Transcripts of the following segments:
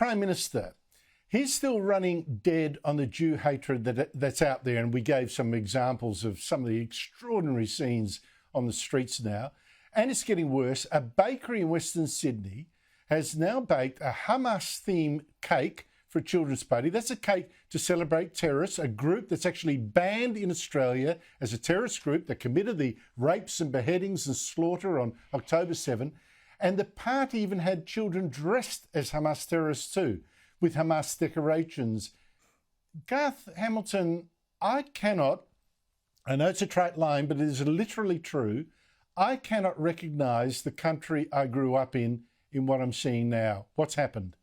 Prime Minister, he's still running dead on the Jew hatred that's out there. And we gave some examples of some of the extraordinary scenes on the streets now. And it's getting worse. A bakery in Western Sydney has now baked a Hamas-themed cake for a children's party. That's a cake to celebrate terrorists, a group that's actually banned in Australia as a terrorist group that committed the rapes and beheadings and slaughter on October 7. And the party even had children dressed as Hamas terrorists too, with Hamas decorations. Garth Hamilton, I know it's a trite line, but it is literally true. I cannot recognise the country I grew up in what I'm seeing now. What's happened?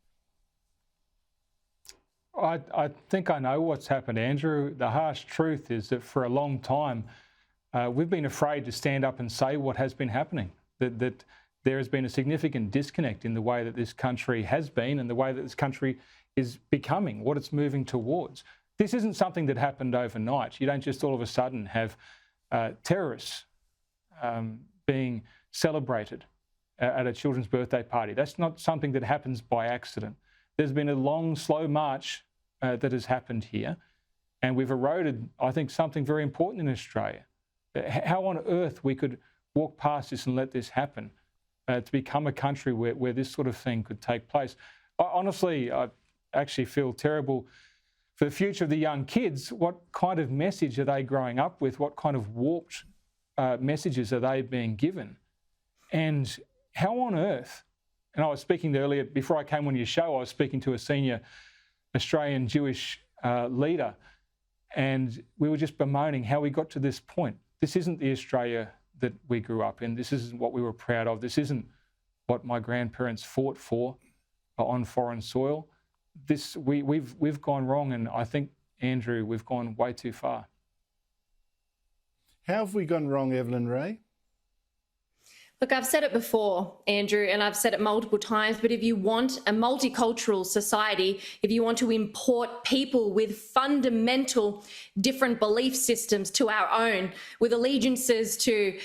I think I know what's happened, Andrew. The harsh truth is that for a long time, we've been afraid to stand up and say what has been happening, that there has been a significant disconnect in the way that this country has been and the way that this country is becoming, what it's moving towards. This isn't something that happened overnight. You don't just all of a sudden have terrorists being celebrated at a children's birthday party. That's not something that happens by accident. There's been a long, slow march that has happened here, and we've eroded, I think, something very important in Australia. How on earth we could walk past this and let this happen to become a country where this sort of thing could take place. Honestly, I actually feel terrible for the future of the young kids. What kind of message are they growing up with? What kind of warped messages are they being given? And how on earth, and I was speaking earlier, before I came on your show, I was speaking to a senior Australian Jewish leader, and we were just bemoaning how we got to this point. This isn't the Australia that we grew up in. This isn't what we were proud of. This isn't what my grandparents fought for on foreign soil. We've gone wrong, and I think, Andrew, we've gone way too far. How have we gone wrong, Evelyn Ray? Look, I've said it before, Andrew, and I've said it multiple times, but if you want a multicultural society, if you want to import people with fundamental different belief systems to our own, with allegiances to,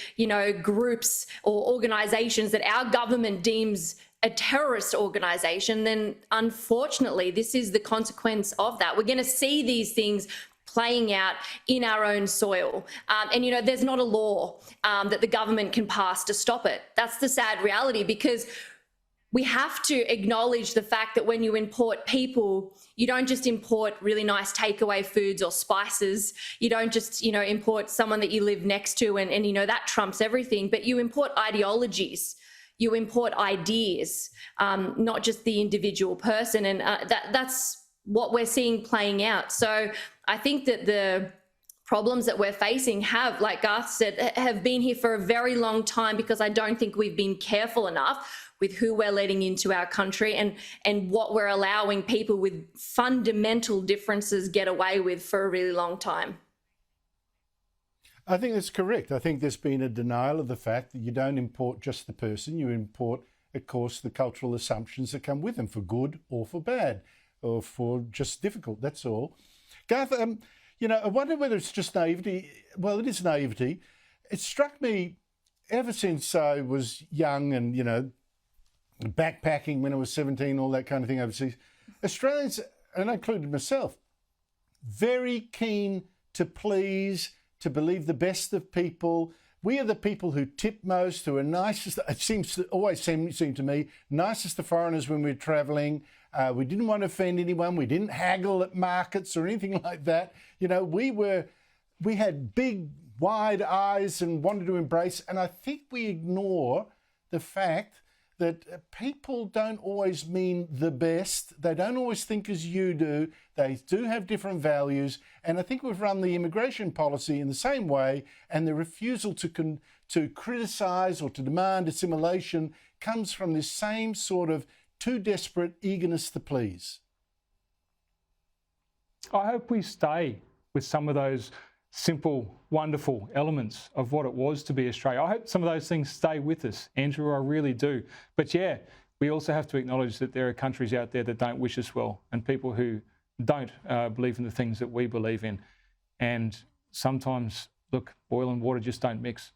groups or organizations that our government deems a terrorist organization, then unfortunately, this is the consequence of that. We're going to see these things playing out in our own soil. And there's not a law that the government can pass to stop it. That's the sad reality, because we have to acknowledge the fact that when you import people, you don't just import really nice takeaway foods or spices. You don't just, import someone that you live next to and that trumps everything, but you import ideologies. You import ideas, not just the individual person. And that's what we're seeing playing out. So I think that the problems that we're facing have, like Garth said, have been here for a very long time, because I don't think we've been careful enough with who we're letting into our country and what we're allowing people with fundamental differences get away with for a really long time. I think that's correct. I think there's been a denial of the fact that you don't import just the person, you import, of course, the cultural assumptions that come with them, for good or for bad, or for just difficult, that's all. Garth, I wonder whether it's just naivety. Well, it is naivety. It struck me ever since I was young and, backpacking when I was 17, all that kind of thing overseas. Australians, and I included myself, very keen to please, to believe the best of people. We are the people who tip most, who are nicest. It seems to always seem to me, nicest to foreigners when we're travelling. We didn't want to offend anyone. We didn't haggle at markets or anything like that. We had big, wide eyes and wanted to embrace. And I think we ignore the fact that people don't always mean the best. They don't always think as you do. They do have different values. And I think we've run the immigration policy in the same way, and the refusal to criticise or to demand assimilation comes from this same sort of too desperate eagerness to please. I hope we stay with some of those simple, wonderful elements of what it was to be Australia. I hope some of those things stay with us, Andrew, I really do. But yeah, we also have to acknowledge that there are countries out there that don't wish us well, and people who don't believe in the things that we believe in. And sometimes, look, oil and water just don't mix.